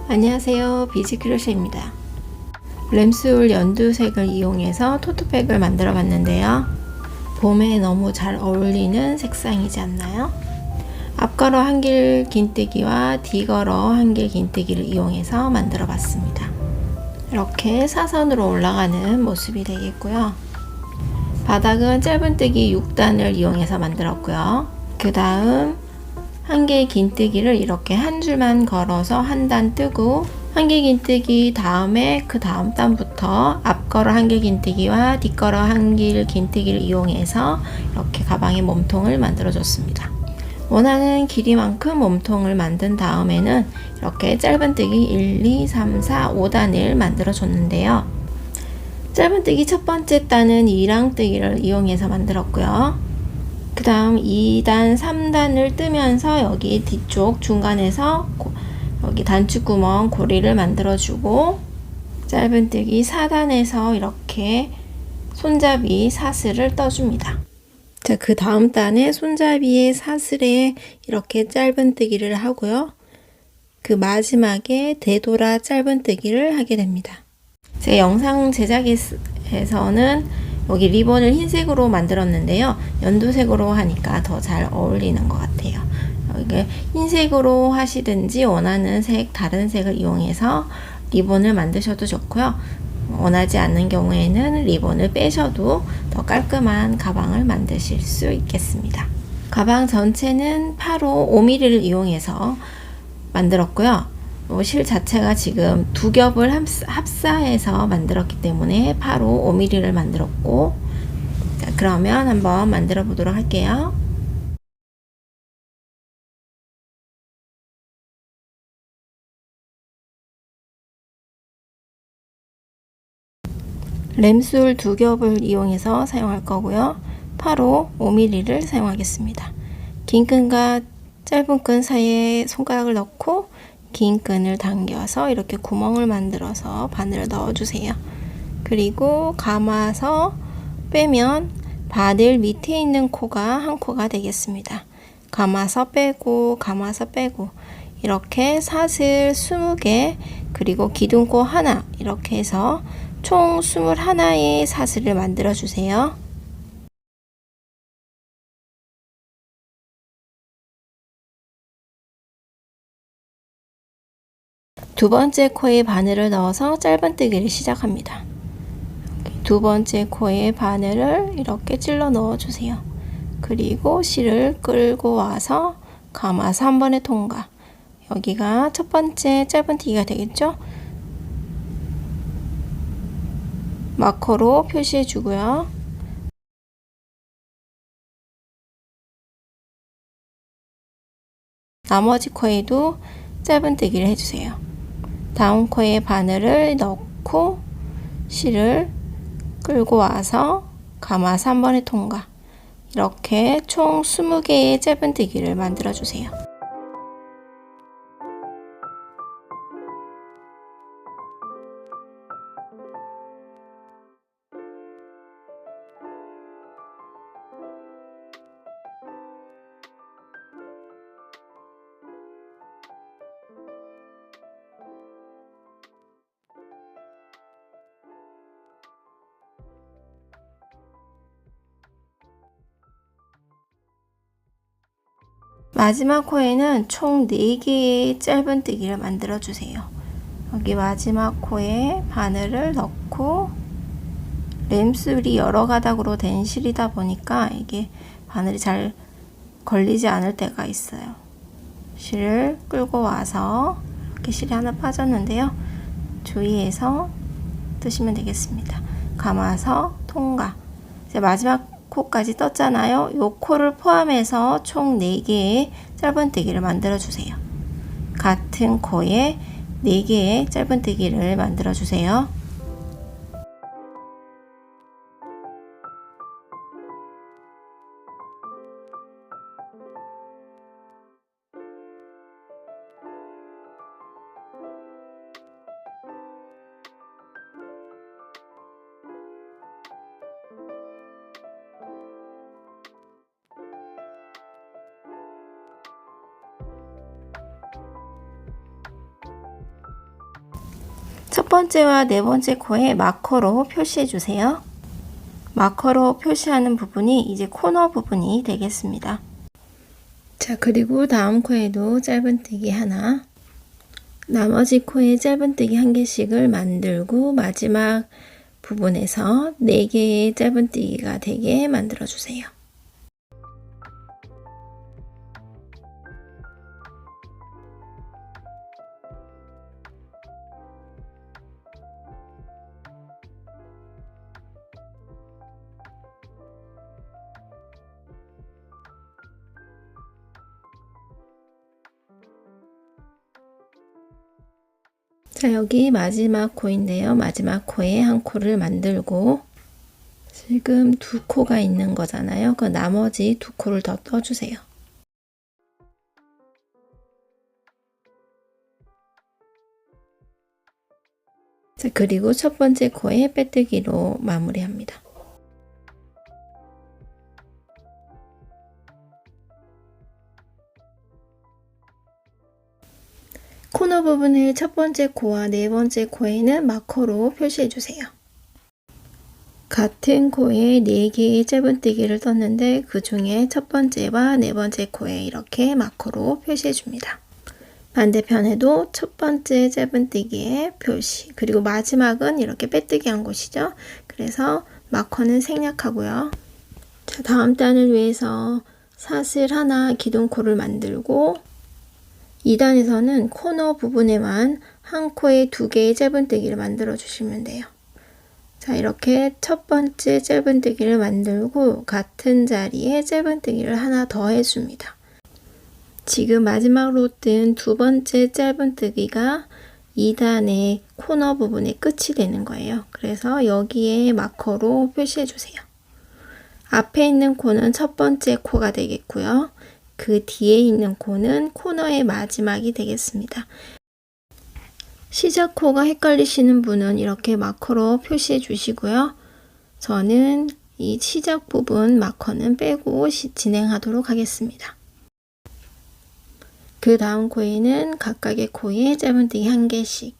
안녕하세요, 비지크로셰입니다. 램스울 연두색을 이용해서 토트백을 만들어 봤는데요. 봄에 너무 잘 어울리는 색상이지 않나요? 앞걸어 한길 긴뜨기와 뒤걸어 한길 긴뜨기를 이용해서 만들어 봤습니다. 이렇게 사선으로 올라가는 모습이 되겠고요. 바닥은 짧은뜨기 6단을 이용해서 만들었고요. 그 다음 한길 긴뜨기를 이렇게 한 줄만 걸어서 한 단 뜨고, 한길 긴뜨기 다음에 그 다음 단부터 앞걸어 한길 긴뜨기와 뒷걸어 한길 긴뜨기를 이용해서 이렇게 가방의 몸통을 만들어 줬습니다. 원하는 길이만큼 몸통을 만든 다음에는 이렇게 짧은뜨기 1, 2, 3, 4, 5단을 만들어 줬는데요. 짧은뜨기 첫 번째 단은 2랑뜨기를 이용해서 만들었고요. 그 다음 2단, 3단을 뜨면서 여기 뒤쪽 중간에서 여기 단추구멍 고리를 만들어주고, 짧은뜨기 4단에서 이렇게 손잡이 사슬을 떠줍니다. 자, 그 다음 단에 손잡이의 사슬에 이렇게 짧은뜨기를 하고요. 그 마지막에 되돌아 짧은뜨기를 하게 됩니다. 제 영상 제작에서는 여기 리본을 흰색으로 만들었는데요. 연두색으로 하니까 더 잘 어울리는 것 같아요. 이게 흰색으로 하시든지 원하는 색, 다른 색을 이용해서 리본을 만드셔도 좋고요. 원하지 않는 경우에는 리본을 빼셔도 더 깔끔한 가방을 만드실 수 있겠습니다. 가방 전체는 8호 5mm를 이용해서 만들었고요. 실 자체가 지금 두 겹을 합사해서 만들었기 때문에 8호 5mm를 만들었고, 자, 그러면 한번 만들어 보도록 할게요. 램술 두 겹을 이용해서 사용할 거고요. 8호 5mm를 사용하겠습니다. 긴 끈과 짧은 끈 사이에 손가락을 넣고 긴 끈을 당겨서 이렇게 구멍을 만들어서 바늘을 넣어주세요. 그리고 감아서 빼면 바늘 밑에 있는 코가 한 코가 되겠습니다. 감아서 빼고 감아서 빼고 이렇게 사슬 20개 그리고 기둥코 하나 이렇게 해서 총 21개의 사슬을 만들어 주세요. 두 번째 코에 바늘을 넣어서 짧은뜨기를 시작합니다. 두 번째 코에 바늘을 이렇게 찔러 넣어 주세요. 그리고 실을 끌고 와서 감아서 한 번에 통과. 여기가 첫 번째 짧은뜨기가 되겠죠? 마커로 표시해 주고요. 나머지 코에도 짧은뜨기를 해주세요. 다음 코에 바늘을 넣고 실을 끌고 와서 감아서 한 번에 통과. 이렇게 총 20개의 짧은뜨기를 만들어 주세요. 마지막 코에는 총 4개의 짧은뜨기를 만들어 주세요. 여기 마지막 코에 바늘을 넣고, 램술이 여러 가닥으로 된 실이다 보니까 이게 바늘이 잘 걸리지 않을 때가 있어요. 실을 끌고 와서 이렇게 실이 하나 빠졌는데요. 주의해서 뜨시면 되겠습니다. 감아서 통과. 이제 마지막 코까지 떴잖아요. 이 코를 포함해서 총 4개의 짧은뜨기를 만들어 주세요. 같은 코에 4개의 짧은뜨기를 만들어 주세요. 번째와 네 번째 코에 마커로 표시해 주세요. 마커로 표시하는 부분이 이제 코너 부분이 되겠습니다. 자, 그리고 다음 코에도 짧은뜨기 하나, 나머지 코에 짧은뜨기 한 개씩을 만들고 마지막 부분에서 4개의 짧은뜨기가 되게 만들어 주세요. 자, 여기 마지막 코인데요. 마지막 코에 한 코를 만들고 지금 2코가 있는 거잖아요. 그 나머지 2코를 더 떠주세요. 자, 그리고 첫 번째 코에 빼뜨기로 마무리합니다. 코너 부분을 첫 번째 코와 네 번째 코에는 마커로 표시해 주세요. 같은 코에 4개의 짧은뜨기를 떴는데 그 중에 첫 번째와 네 번째 코에 이렇게 마커로 표시해 줍니다. 반대편에도 첫 번째 짧은뜨기의 표시, 그리고 마지막은 이렇게 빼뜨기 한 곳이죠. 그래서 마커는 생략하고요. 자, 다음 단을 위해서 사슬 하나 기둥코를 만들고 2단에서는 코너 부분에만 한 코에 2개의 짧은뜨기를 만들어 주시면 돼요. 자, 이렇게 첫 번째 짧은뜨기를 만들고 같은 자리에 짧은뜨기를 하나 더 해줍니다. 지금 마지막으로 뜬 두 번째 짧은뜨기가 2단의 코너 부분의 끝이 되는 거예요. 그래서 여기에 마커로 표시해 주세요. 앞에 있는 코는 첫 번째 코가 되겠고요. 그 뒤에 있는 코는 코너의 마지막이 되겠습니다. 시작 코가 헷갈리시는 분은 이렇게 마커로 표시해 주시고요. 저는 이 시작 부분 마커는 빼고 진행하도록 하겠습니다. 그 다음 코에는 각각의 코에 짧은뜨기 한 개씩,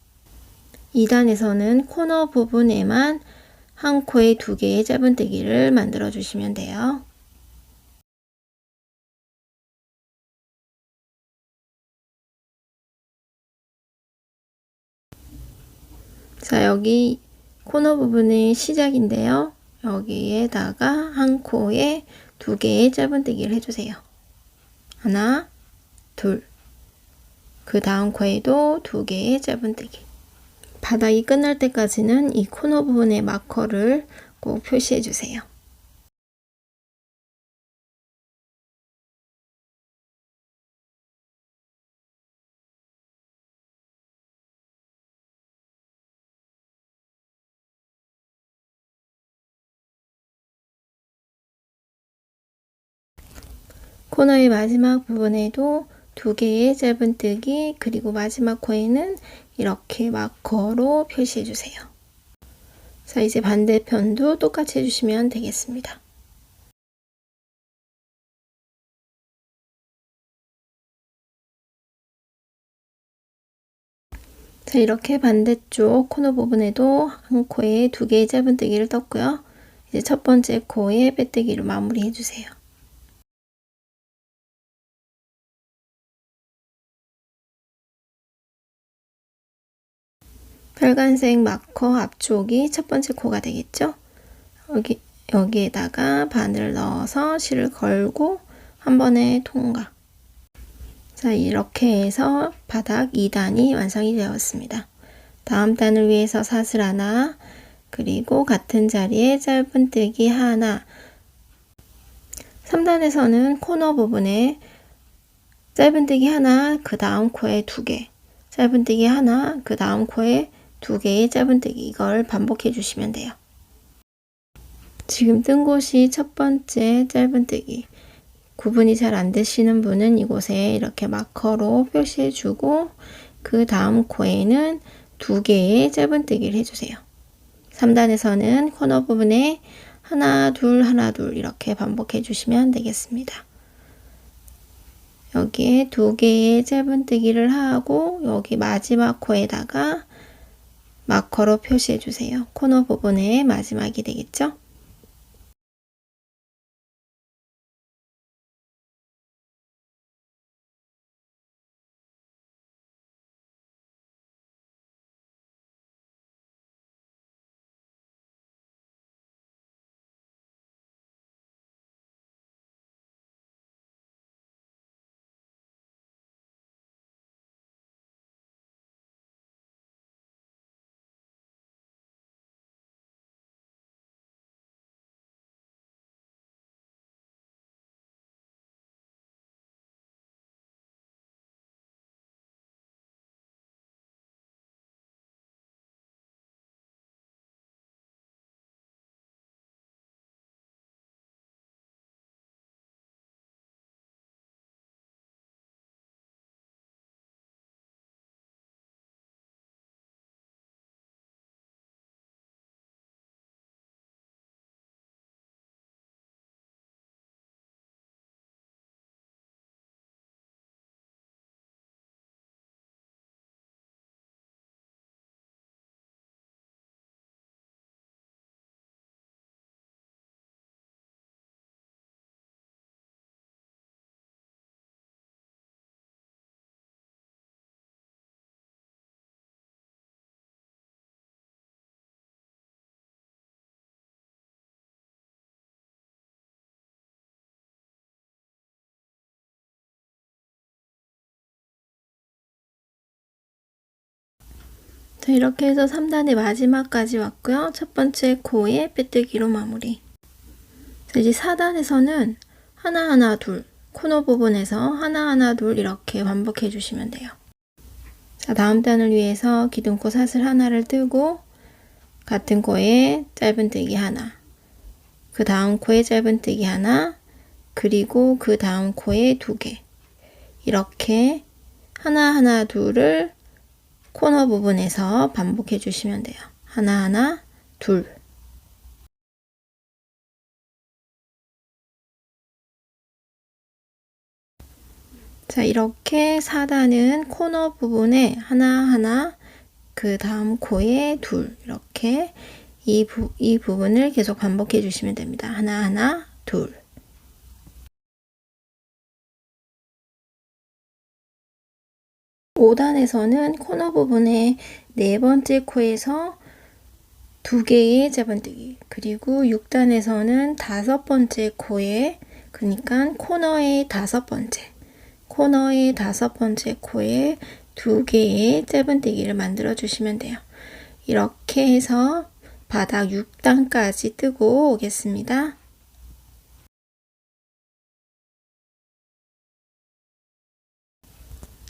2단에서는 코너 부분에만 한 코에 2개의 짧은뜨기를 만들어 주시면 돼요. 자, 여기 코너 부분의 시작인데요. 여기에다가 한 코에 2개의 짧은뜨기를 해주세요. 하나, 둘. 그 다음 코에도 2개의 짧은뜨기. 바닥이 끝날 때까지는 이 코너 부분의 마커를 꼭 표시해 주세요. 코너의 마지막 부분에도 2개의 짧은뜨기, 그리고 마지막 코에는 이렇게 마커로 표시해 주세요. 자, 이제 반대편도 똑같이 해주시면 되겠습니다. 자, 이렇게 반대쪽 코너 부분에도 한 코에 2개의 짧은뜨기를 떴고요. 이제 첫 번째 코에 빼뜨기로 마무리해 주세요. 빨간색 마커 앞쪽이 첫 번째 코가 되겠죠? 여기에다가 바늘 넣어서 실을 걸고 한 번에 통과. 자, 이렇게 해서 바닥 2단이 완성이 되었습니다. 다음 단을 위해서 사슬 하나, 그리고 같은 자리에 짧은뜨기 하나. 3단에서는 코너 부분에 짧은뜨기 하나, 그 다음 코에 2개, 짧은뜨기 하나, 그 다음 코에 2개의 짧은뜨기, 이걸 반복해 주시면 돼요. 지금 뜬 곳이 첫 번째 짧은뜨기. 구분이 잘 안 되시는 분은 이곳에 이렇게 마커로 표시해 주고 그 다음 코에는 2개의 짧은뜨기를 해주세요. 3단에서는 코너 부분에 하나 둘 하나 둘 이렇게 반복해 주시면 되겠습니다. 여기에 2개의 짧은뜨기를 하고 여기 마지막 코에다가 마커로 표시해 주세요. 코너 부분의 마지막이 되겠죠? 자, 이렇게 해서 3단의 마지막까지 왔고요. 첫 번째 코에 빼뜨기로 마무리. 자, 이제 4단에서는 하나하나 둘, 코너 부분에서 하나하나 둘 이렇게 반복해 주시면 돼요. 자, 다음 단을 위해서 기둥코 사슬 하나를 뜨고 같은 코에 짧은뜨기 하나, 그 다음 코에 짧은뜨기 하나, 그리고 그 다음 코에 2개, 이렇게 하나하나 둘을 코너 부분에서 반복해 주시면 돼요. 하나하나 둘. 자, 이렇게 4단은 코너 부분에 하나하나, 그 다음 코에 둘, 이렇게 이 부분을 계속 반복해 주시면 됩니다. 하나하나 둘. 5단에서는 코너 부분에 네 번째 코에서 2개의 짧은뜨기, 그리고 6단에서는 다섯 번째 코에, 그러니까 코너의 다섯 번째 코에 2개의 짧은뜨기를 만들어 주시면 돼요. 이렇게 해서 바닥 6단까지 뜨고 오겠습니다.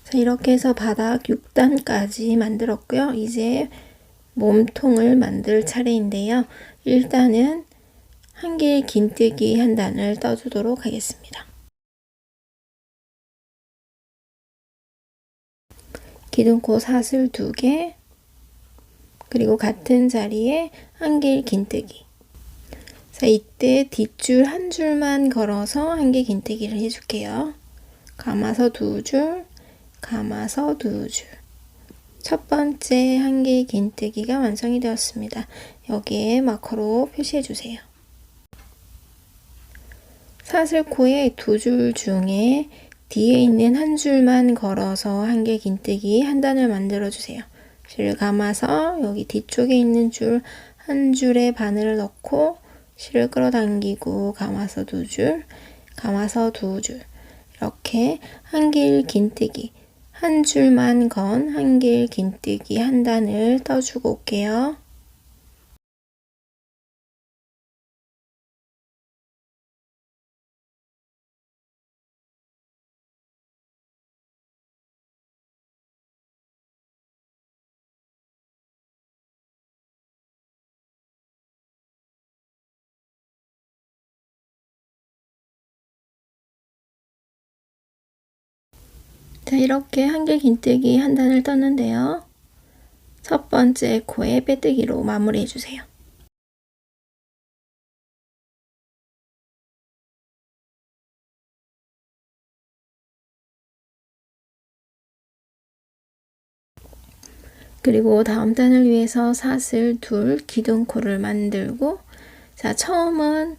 자, 이렇게 해서 바닥 6단까지 만들었고요. 이제 몸통을 만들 차례인데요. 일단은 한 개의 긴뜨기 한 단을 떠주도록 하겠습니다. 기둥코 사슬 2개, 그리고 같은 자리에 한 개의 긴뜨기. 자, 이때 뒷줄 한 줄만 걸어서 한 개 긴뜨기를 해줄게요. 감아서 2줄, 감아서 2줄. 첫 번째 한 개의 긴뜨기가 완성이 되었습니다. 여기에 마커로 표시해 주세요. 사슬코의 2줄 중에 뒤에 있는 한 줄만 걸어서 한 개 긴뜨기 한 단을 만들어 주세요. 실을 감아서 여기 뒤쪽에 있는 줄 한 줄에 바늘을 넣고 실을 끌어당기고 감아서 2줄, 감아서 2줄, 이렇게 한 길 긴뜨기 한 줄만 건 한 길 긴뜨기 한 단을 떠주고 올게요. 자, 이렇게 한 길 긴뜨기 한 단을 떴는데요. 첫 번째 코에 빼뜨기로 마무리해 주세요. 그리고 다음 단을 위해서 사슬 둘, 기둥코를 만들고, 자, 처음은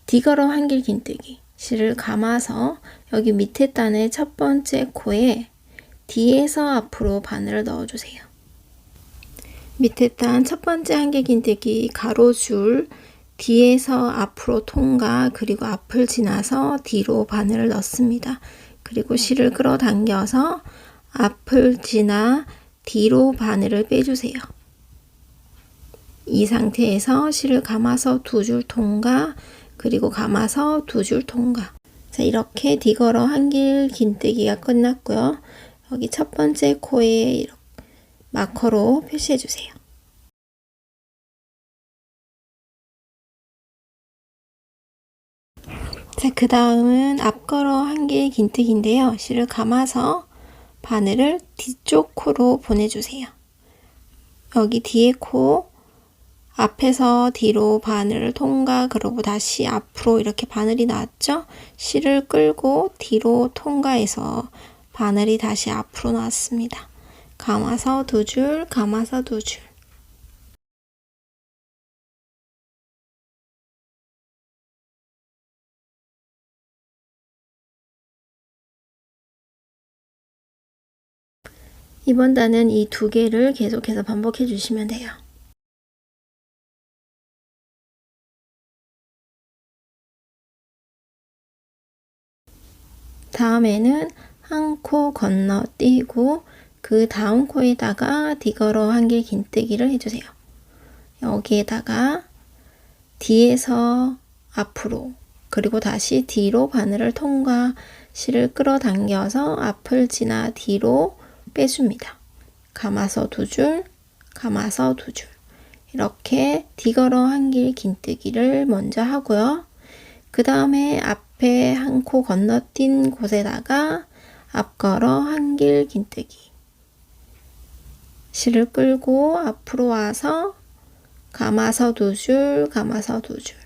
디걸어 한길 긴뜨기, 실을 감아서 여기 밑에 단의 첫 번째 코에 뒤에서 앞으로 바늘을 넣어주세요. 밑에 단 첫 번째 한길 긴뜨기 가로줄 뒤에서 앞으로 통과, 그리고 앞을 지나서 뒤로 바늘을 넣습니다. 그리고 실을 끌어당겨서 앞을 지나 뒤로 바늘을 빼주세요. 이 상태에서 실을 감아서 두 줄 통과, 그리고 감아서 두 줄 통과. 자, 이렇게 디걸어 한길 긴뜨기가 끝났고요. 여기 첫 번째 코에 마커로 표시해 주세요. 자, 그 다음은 앞걸어 한길 긴뜨기인데요. 실을 감아서 바늘을 뒤쪽 코로 보내주세요. 여기 뒤에 코, 앞에서 뒤로 바늘을 통과, 그러고 다시 앞으로 이렇게 바늘이 나왔죠? 실을 끌고 뒤로 통과해서 바늘이 다시 앞으로 나왔습니다. 감아서 두 줄, 감아서 두 줄. 이번 단은 이 두 개를 계속해서 반복해 주시면 돼요. 다음에는 한 코 건너뛰고 그 다음 코에다가 디걸어 한길 긴뜨기를 해주세요. 여기에다가 뒤에서 앞으로, 그리고 다시 뒤로 바늘을 통과, 실을 끌어당겨서 앞을 지나 뒤로 빼줍니다. 감아서 두 줄, 감아서 두 줄. 이렇게 디걸어 한길 긴뜨기를 먼저 하고요. 그 다음에 앞에 한 코 건너뛴 곳에다가 앞걸어 한길 긴뜨기. 실을 끌고 앞으로 와서 감아서 두 줄, 감아서 두 줄.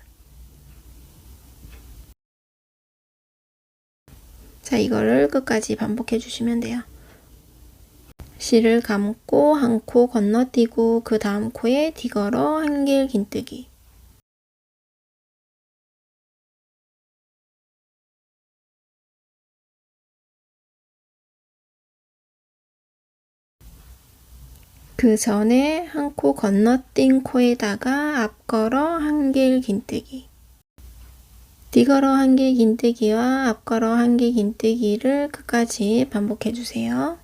자, 이거를 끝까지 반복해 주시면 돼요. 실을 감고 한 코 건너뛰고 그 다음 코에 디걸어 한길 긴뜨기. 그 전에 한 코 건너뛴 코에다가 앞걸어 한길 긴뜨기. 뒤걸어 한길 긴뜨기와 앞걸어 한길 긴뜨기를 끝까지 반복해 주세요.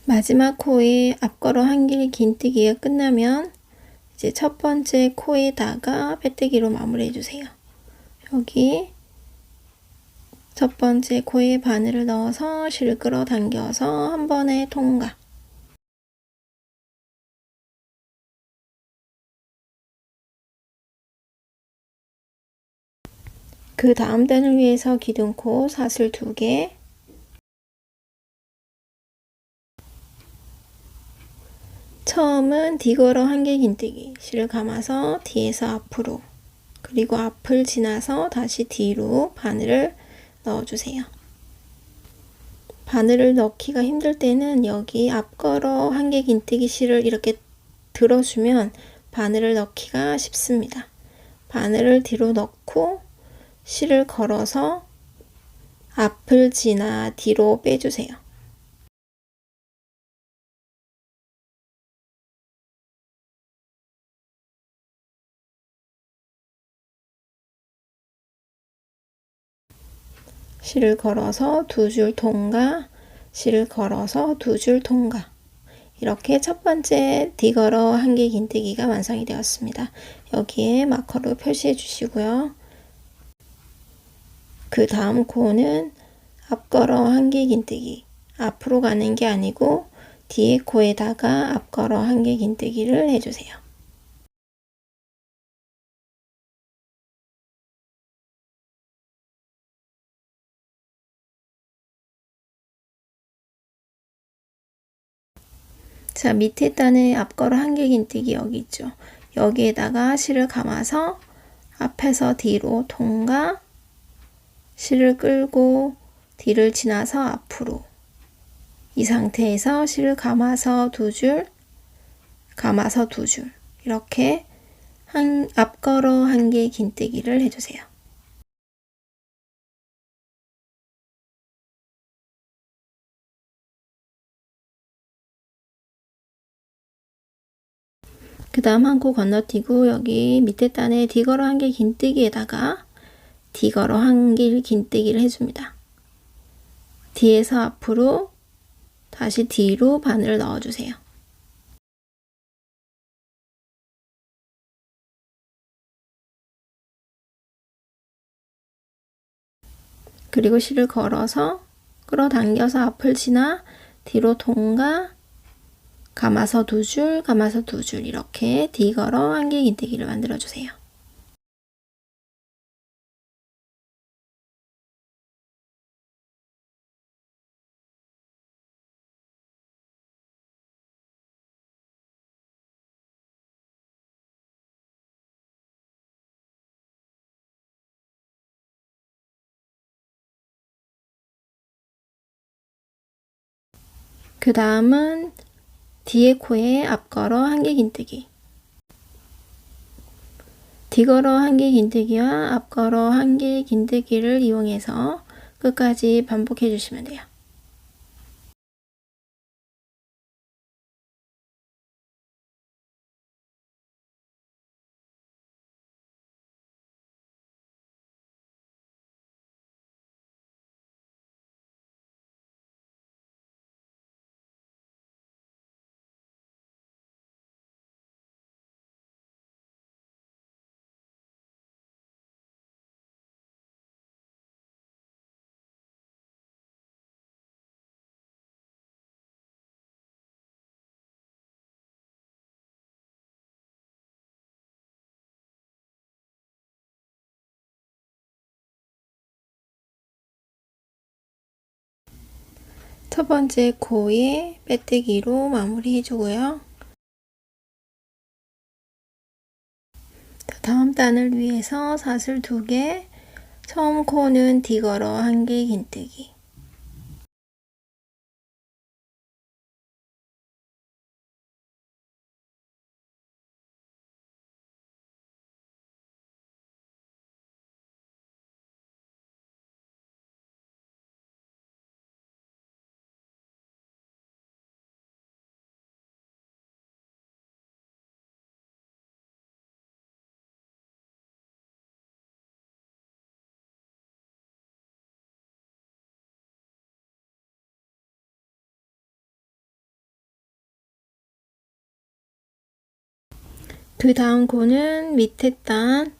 마지막 코에 앞걸어 한길 긴뜨기가 끝나면 이제 첫 번째 코에다가 빼뜨기로 마무리해 주세요. 여기 첫 번째 코에 바늘을 넣어서 실을 끌어당겨서 한 번에 통과. 그 다음 단을 위해서 기둥코 사슬 2개, 처음은 디걸어 한길 긴뜨기, 실을 감아서 뒤에서 앞으로, 그리고 앞을 지나서 다시 뒤로 바늘을 넣어주세요. 바늘을 넣기가 힘들 때는 여기 앞걸어 한길 긴뜨기 실을 이렇게 들어주면 바늘을 넣기가 쉽습니다. 바늘을 뒤로 넣고 실을 걸어서 앞을 지나 뒤로 빼주세요. 실을 걸어서 두 줄 통과, 실을 걸어서 두 줄 통과. 이렇게 첫 번째 디걸어 한길 긴뜨기가 완성이 되었습니다. 여기에 마커로 표시해 주시고요. 그 다음 코는 앞걸어 한길 긴뜨기. 앞으로 가는 게 아니고 뒤에 코에다가 앞걸어 한개 긴뜨기를 해주세요. 자, 밑에 단에 앞걸어 한개 긴뜨기 여기 있죠. 여기에다가 실을 감아서 앞에서 뒤로 통과, 실을 끌고 뒤를 지나서 앞으로, 이 상태에서 실을 감아서 두 줄, 감아서 두 줄, 이렇게 앞걸어 한개 긴뜨기를 해주세요. 그 다음 한 코 건너뛰고 여기 밑에 단에 뒤걸어 한개 긴뜨기에다가 뒤걸어 한개 긴뜨기를 해줍니다. 뒤에서 앞으로 다시 뒤로 바늘을 넣어주세요. 그리고 실을 걸어서 끌어당겨서 앞을 지나 뒤로 통과, 감아서 두 줄, 감아서 두 줄, 이렇게 뒤걸어 한개 긴뜨기를 만들어 주세요. 그 다음은 뒤에 코에 앞걸어 한개 긴뜨기, 뒤걸어 한개 긴뜨기와 앞걸어 한개 긴뜨기를 이용해서 끝까지 반복해 주시면 돼요. 첫 번째 코에 빼뜨기로 마무리해 주고요. 다음 단을 위해서 사슬 2개, 처음 코는 뒤걸어 한개 긴뜨기, 그 다음 코는 밑에 단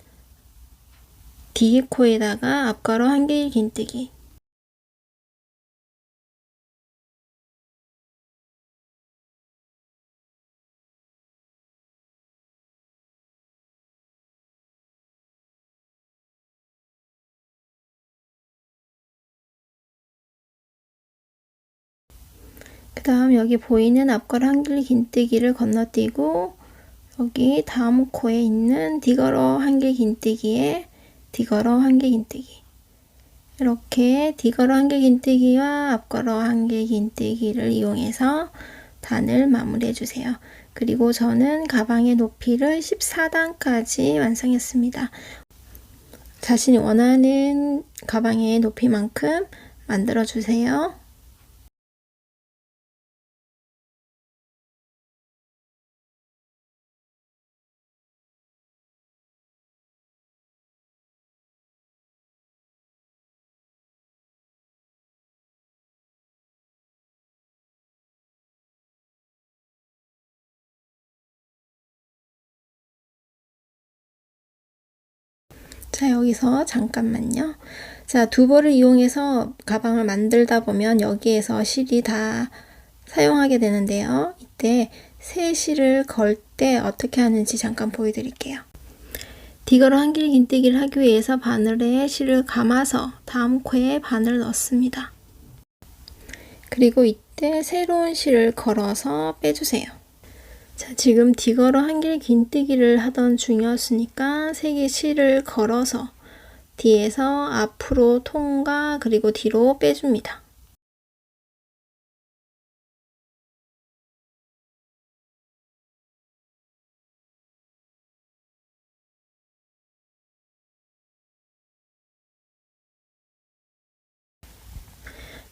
뒤에 코에다가 앞걸어 한개 긴뜨기, 그 다음 여기 보이는 앞걸어 한개 긴뜨기를 건너뛰고 여기 다음 코에 있는 뒤걸어 한개 긴뜨기에 뒤걸어 한개 긴뜨기, 이렇게 뒤걸어 한개 긴뜨기와 앞걸어 한개 긴뜨기를 이용해서 단을 마무리해 주세요. 그리고 저는 가방의 높이를 14단까지 완성했습니다. 자신이 원하는 가방의 높이만큼 만들어 주세요. 자, 여기서 잠깐만요. 자, 두 벌을 이용해서 가방을 만들다 보면 여기에서 실이 다 사용하게 되는데요. 이때 새 실을 걸 때 어떻게 하는지 잠깐 보여드릴게요. 디거로 한길 긴뜨기를 하기 위해서 바늘에 실을 감아서 다음 코에 바늘을 넣습니다. 그리고 이때 새로운 실을 걸어서 빼주세요. 자, 지금 디거로 한길 긴뜨기를 하던 중이었으니까 3개 실을 걸어서 뒤에서 앞으로 통과 그리고 뒤로 빼줍니다.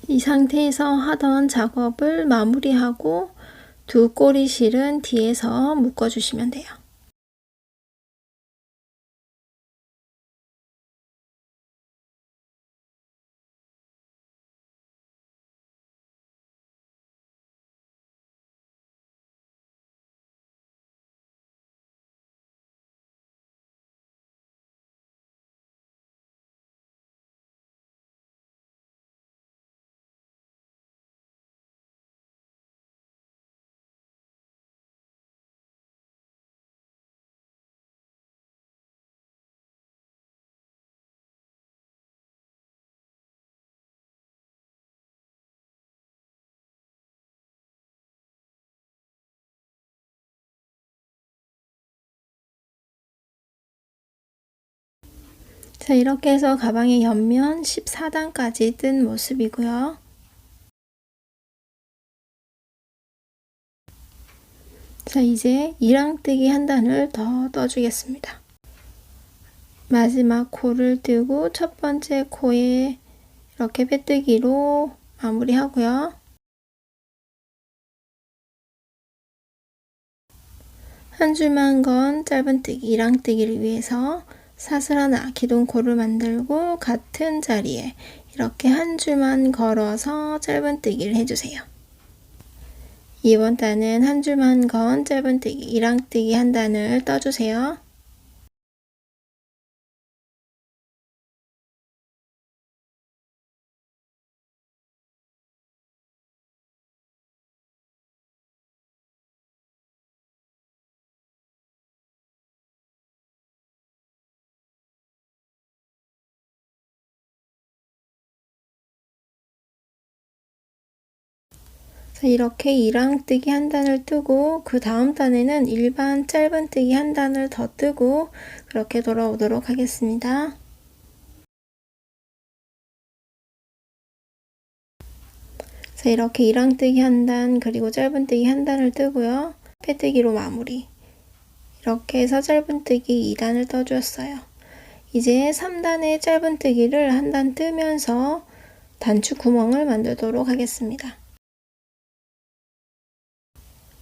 이 상태에서 하던 작업을 마무리하고 두 꼬리 실은 뒤에서 묶어주시면 돼요. 자, 이렇게 해서 가방의 옆면 14단까지 뜬 모습이고요. 자, 이제 이랑뜨기 한 단을 더 떠주겠습니다. 마지막 코를 뜨고 첫 번째 코에 이렇게 빼뜨기로 마무리하고요. 한 줄만 건 짧은뜨기, 이랑뜨기를 위해서 사슬 하나, 기둥코를 만들고 같은 자리에 이렇게 한 줄만 걸어서 짧은뜨기를 해주세요. 이번 단은 한 줄만 건 짧은뜨기, 이랑뜨기 한 단을 떠주세요. 자, 이렇게 이랑뜨기 한 단을 뜨고 그 다음 단에는 일반 짧은뜨기 한 단을 더 뜨고 그렇게 돌아오도록 하겠습니다. 자, 이렇게 이랑뜨기 한 단 그리고 짧은뜨기 한 단을 뜨고요. 빼뜨기로 마무리. 이렇게 해서 짧은뜨기 2단을 떠주었어요. 이제 3단의 짧은뜨기를 한 단 뜨면서 단추 구멍을 만들도록 하겠습니다.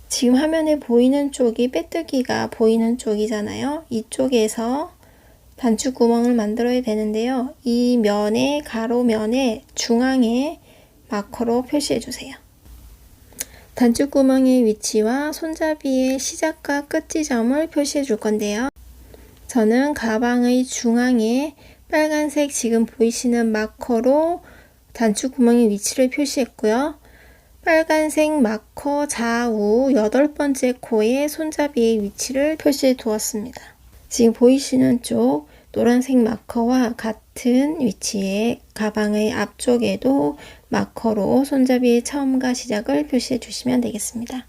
지금 화면에 보이는 쪽이 빼뜨기가 보이는 쪽이잖아요. 이쪽에서 단추 구멍을 만들어야 되는데요. 이 면의 가로면의 중앙에 마커로 표시해 주세요. 단추 구멍의 위치와 손잡이의 시작과 끝 지점을 표시해 줄 건데요. 저는 가방의 중앙에 빨간색 지금 보이시는 마커로 단추 구멍의 위치를 표시했고요. 빨간색 마커 좌우 8번째 코에 손잡이의 위치를 표시해 두었습니다. 지금 보이시는 쪽 노란색 마커와 같은 위치에 가방의 앞쪽에도 마커로 손잡이의 처음과 시작을 표시해 주시면 되겠습니다.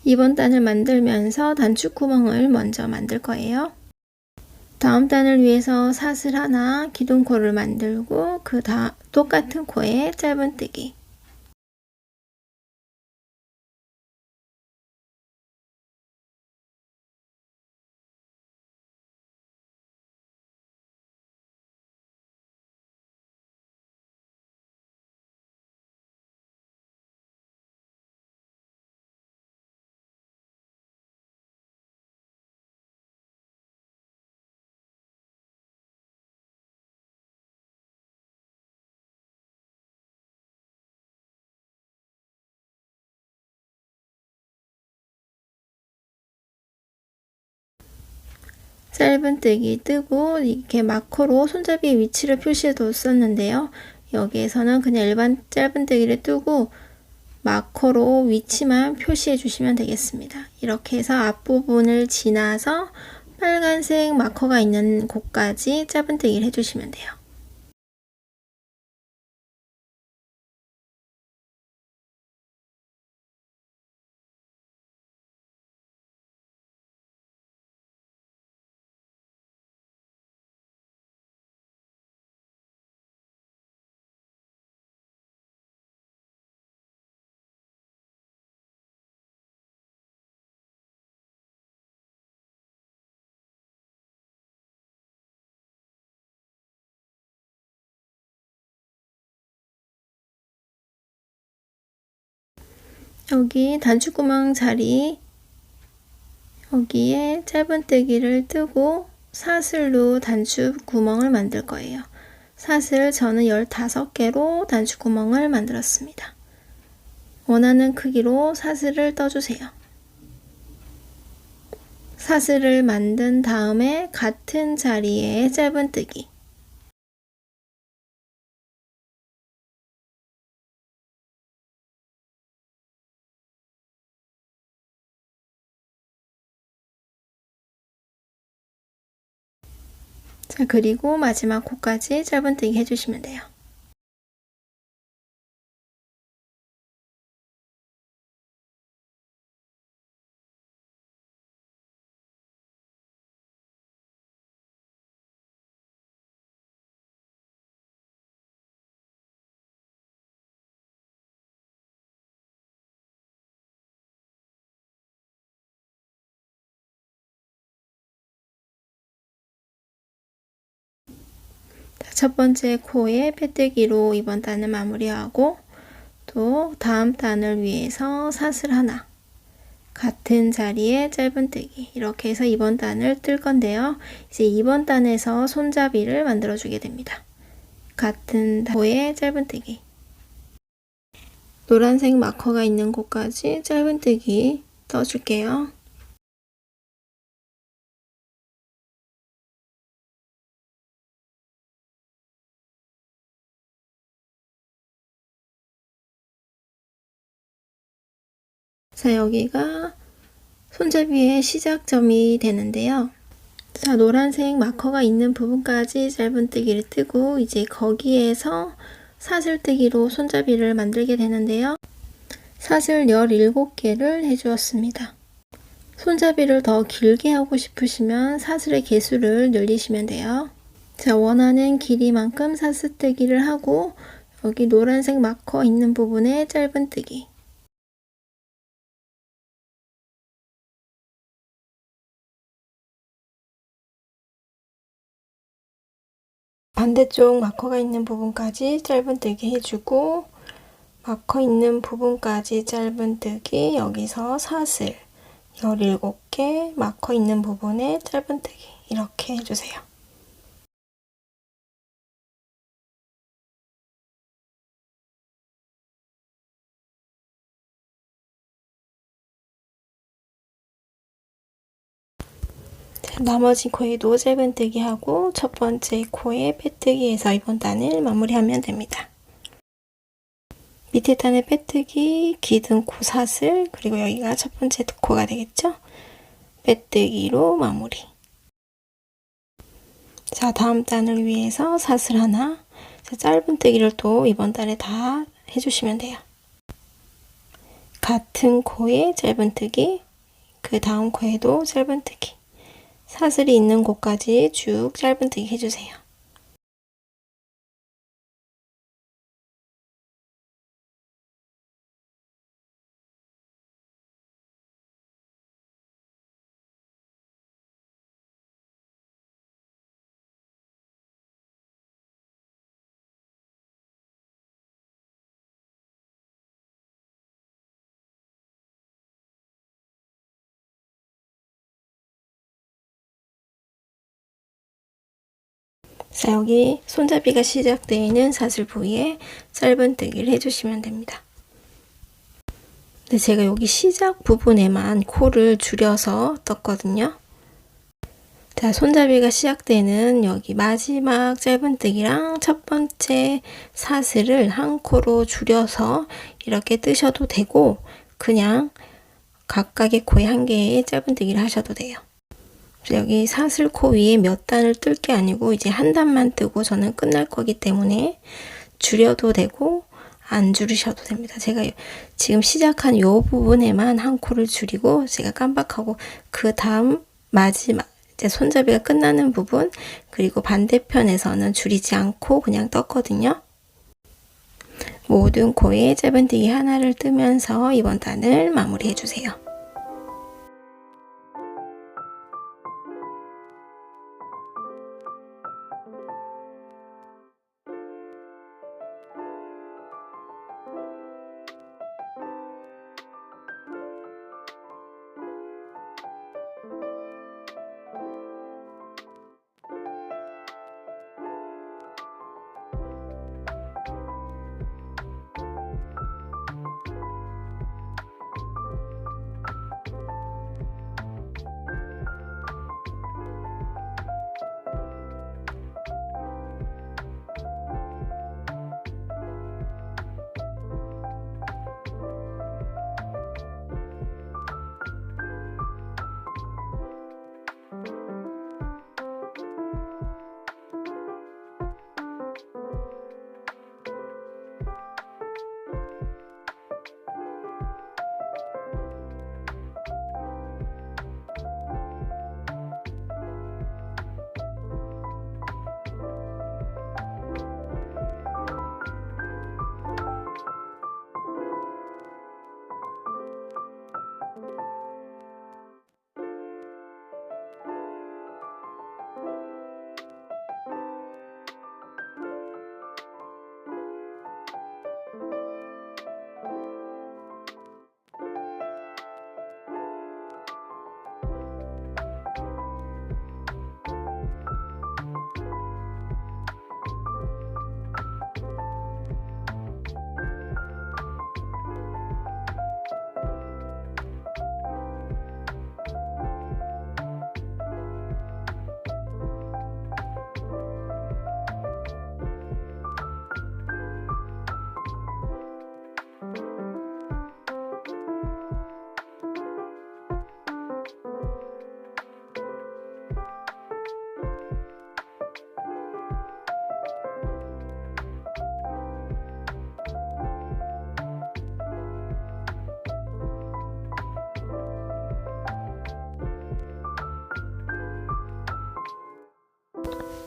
이번 단을 만들면서 단추 구멍을 먼저 만들 거예요. 다음 단을 위해서 사슬 하나, 기둥코를 만들고 똑같은 코에 짧은뜨기. 짧은뜨기 뜨고 이렇게 마커로 손잡이의 위치를 표시해 뒀었는데요. 여기에서는 그냥 일반 짧은뜨기를 뜨고 마커로 위치만 표시해 주시면 되겠습니다. 이렇게 해서 앞부분을 지나서 빨간색 마커가 있는 곳까지 짧은뜨기를 해주시면 돼요. 여기 단추구멍 자리 여기에 짧은뜨기를 뜨고 사슬로 단추구멍을 만들 거예요. 사슬 저는 15개로 단추구멍을 만들었습니다. 원하는 크기로 사슬을 떠주세요. 사슬을 만든 다음에 같은 자리에 짧은뜨기 자, 그리고 마지막 코까지 짧은뜨기 해주시면 돼요. 첫 번째 코에 빼뜨기로 이번 단을 마무리하고 또 다음 단을 위해서 사슬 하나 같은 자리에 짧은뜨기 이렇게 해서 이번 단을 뜰 건데요. 이제 이번 단에서 손잡이를 만들어 주게 됩니다. 같은 코에 짧은뜨기 노란색 마커가 있는 곳까지 짧은뜨기 떠줄게요. 자, 여기가 손잡이의 시작점이 되는데요. 자, 노란색 마커가 있는 부분까지 짧은뜨기를 뜨고 이제 거기에서 사슬뜨기로 손잡이를 만들게 되는데요. 사슬 17개를 해주었습니다. 손잡이를 더 길게 하고 싶으시면 사슬의 개수를 늘리시면 돼요. 자, 원하는 길이만큼 사슬뜨기를 하고 여기 노란색 마커 있는 부분에 짧은뜨기 반대쪽 마커가 있는 부분까지 짧은뜨기 해주고 마커 있는 부분까지 짧은뜨기 여기서 사슬 17개 마커 있는 부분에 짧은뜨기 이렇게 해주세요. 나머지 코에도 짧은뜨기 하고 첫 번째 코에 빼뜨기해서 이번 단을 마무리하면 됩니다. 밑에 단에 빼뜨기, 기둥코 사슬, 그리고 여기가 첫 번째 코가 되겠죠? 빼뜨기로 마무리. 자, 다음 단을 위해서 사슬 하나, 자, 짧은뜨기를 또 이번 단에 다 해주시면 돼요. 같은 코에 짧은뜨기, 그 다음 코에도 짧은뜨기. 사슬이 있는 곳까지 쭉 짧은뜨기 해주세요. 자, 여기 손잡이가 시작되어 있는 사슬 부위에 짧은뜨기를 해주시면 됩니다. 근데 제가 여기 시작 부분에만 코를 줄여서 떴거든요. 자, 손잡이가 시작되는 여기 마지막 짧은뜨기랑 첫 번째 사슬을 한 코로 줄여서 이렇게 뜨셔도 되고, 그냥 각각의 코에 한 개의 짧은뜨기를 하셔도 돼요. 여기 사슬 코 위에 몇 단을 뜰 게 아니고 이제 한 단만 뜨고 저는 끝날 거기 때문에 줄여도 되고 안 줄이셔도 됩니다. 제가 지금 시작한 요 부분에만 한 코를 줄이고 제가 깜빡하고 그 다음 마지막 이제 손잡이가 끝나는 부분 그리고 반대편에서는 줄이지 않고 그냥 떴거든요. 모든 코에 짧은뜨기 하나를 뜨면서 이번 단을 마무리해 주세요.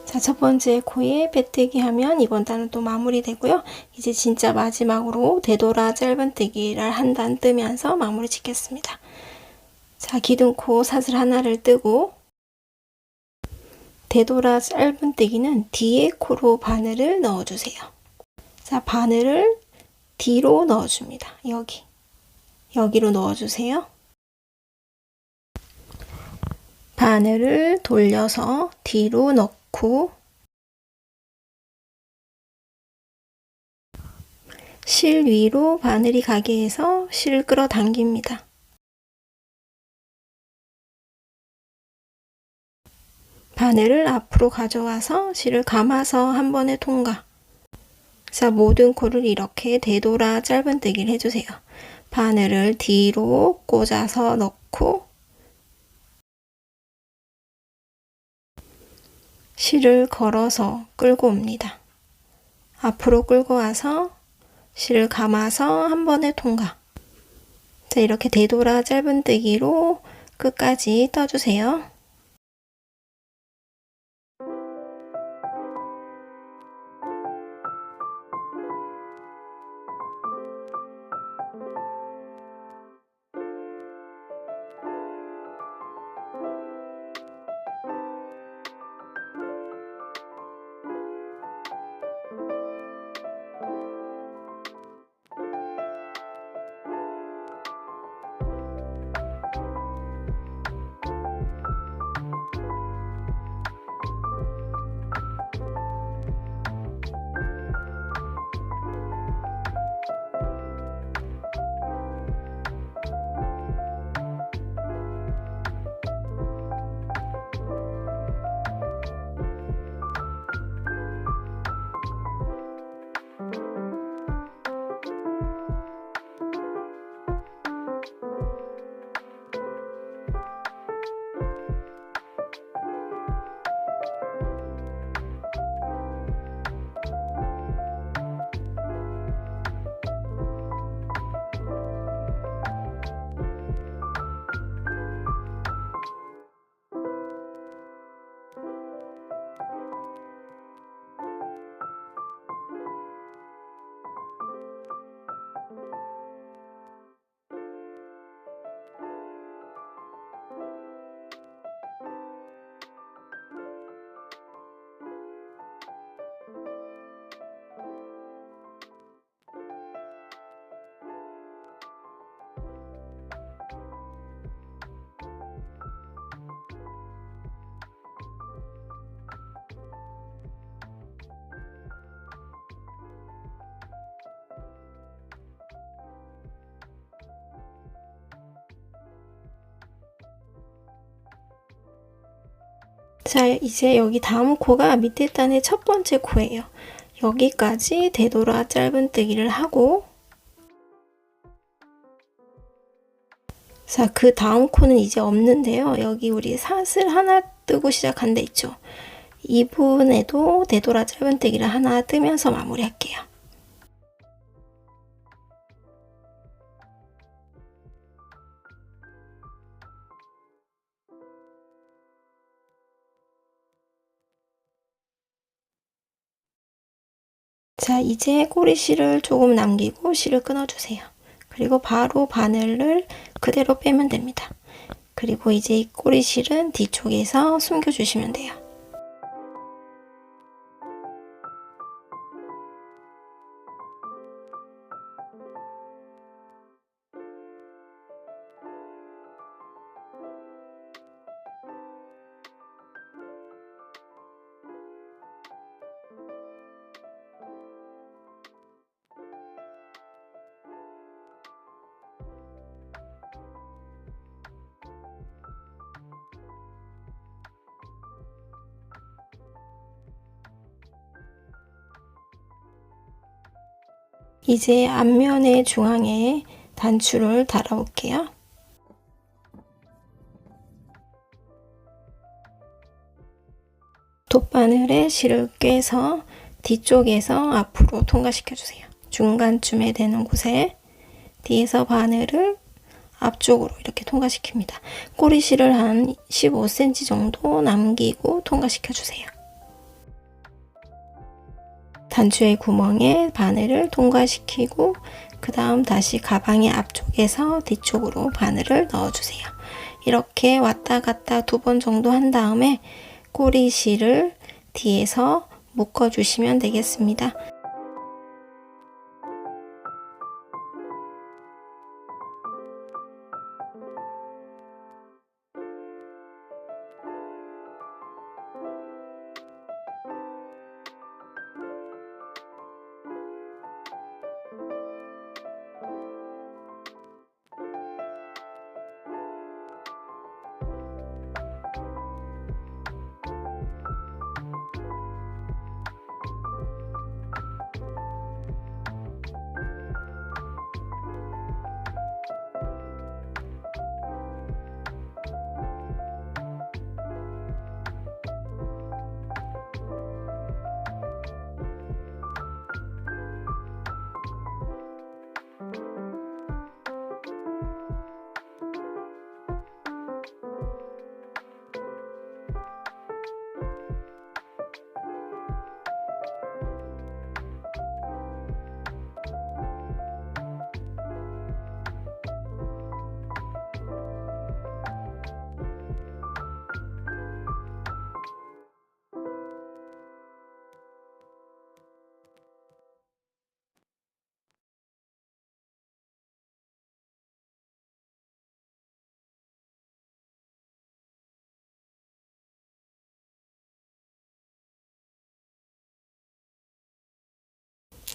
자, 첫 번째 코에 빼뜨기 하면 이번 단은 또 마무리되고요. 이제 진짜 마지막으로 되돌아 짧은뜨기를 한 단 뜨면서 마무리 짓겠습니다. 자, 기둥코 사슬 하나를 뜨고 되돌아 짧은뜨기는 뒤에 코로 바늘을 넣어주세요. 자, 바늘을 뒤로 넣어줍니다. 여기로 넣어주세요. 바늘을 돌려서 뒤로 넣고 실 위로 바늘이 가게 해서 실을 끌어당깁니다. 바늘을 앞으로 가져와서 실을 감아서 한 번에 통과. 자, 모든 코를 이렇게 되돌아 짧은뜨기를 해주세요. 바늘을 뒤로 꽂아서 넣고 실을 걸어서 끌고 옵니다. 앞으로 끌고 와서 실을 감아서 한 번에 통과. 자, 이렇게 되돌아 짧은뜨기로 끝까지 떠주세요. 자, 이제 여기 다음 코가 밑에 단의 첫 번째 코예요. 여기까지 되돌아 짧은뜨기를 하고, 자, 그 다음 코는 이제 없는데요. 여기 우리 사슬 하나 뜨고 시작한 데 있죠. 이 부분에도 되돌아 짧은뜨기를 하나 뜨면서 마무리할게요. 자, 이제 꼬리실을 조금 남기고 실을 끊어주세요. 그리고 바로 바늘을 그대로 빼면 됩니다. 그리고 이제 이 꼬리실은 뒤쪽에서 숨겨주시면 돼요. 이제 앞면의 중앙에 단추를 달아볼게요. 돗바늘에 실을 꿰서 뒤쪽에서 앞으로 통과시켜주세요. 중간쯤에 되는 곳에 뒤에서 바늘을 앞쪽으로 이렇게 통과시킵니다. 꼬리실을 한 15cm 정도 남기고 통과시켜주세요. 단추의 구멍에 바늘을 통과시키고 그 다음 다시 가방의 앞쪽에서 뒤쪽으로 바늘을 넣어주세요. 이렇게 왔다 갔다 2번 정도 한 다음에 꼬리실을 뒤에서 묶어주시면 되겠습니다.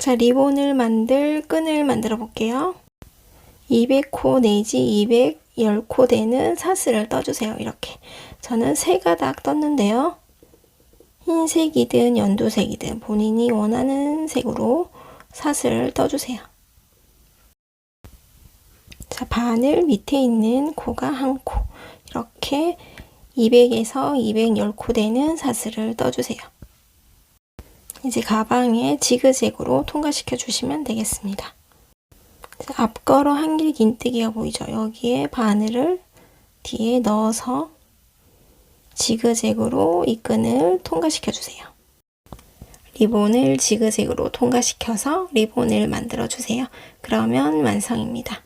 자, 리본을 만들 끈을 만들어 볼게요. 200코 내지 210코 되는 사슬을 떠주세요. 이렇게. 저는 3가닥 떴는데요. 흰색이든 연두색이든 본인이 원하는 색으로 사슬을 떠주세요. 자, 바늘 밑에 있는 코가 한 코. 이렇게 200에서 210코 되는 사슬을 떠주세요. 이제 가방에 지그재그로 통과시켜 주시면 되겠습니다. 앞걸어 한길 긴뜨기가 보이죠? 여기에 바늘을 뒤에 넣어서 지그재그로 이 끈을 통과시켜 주세요. 리본을 지그재그로 통과시켜서 리본을 만들어 주세요. 그러면 완성입니다.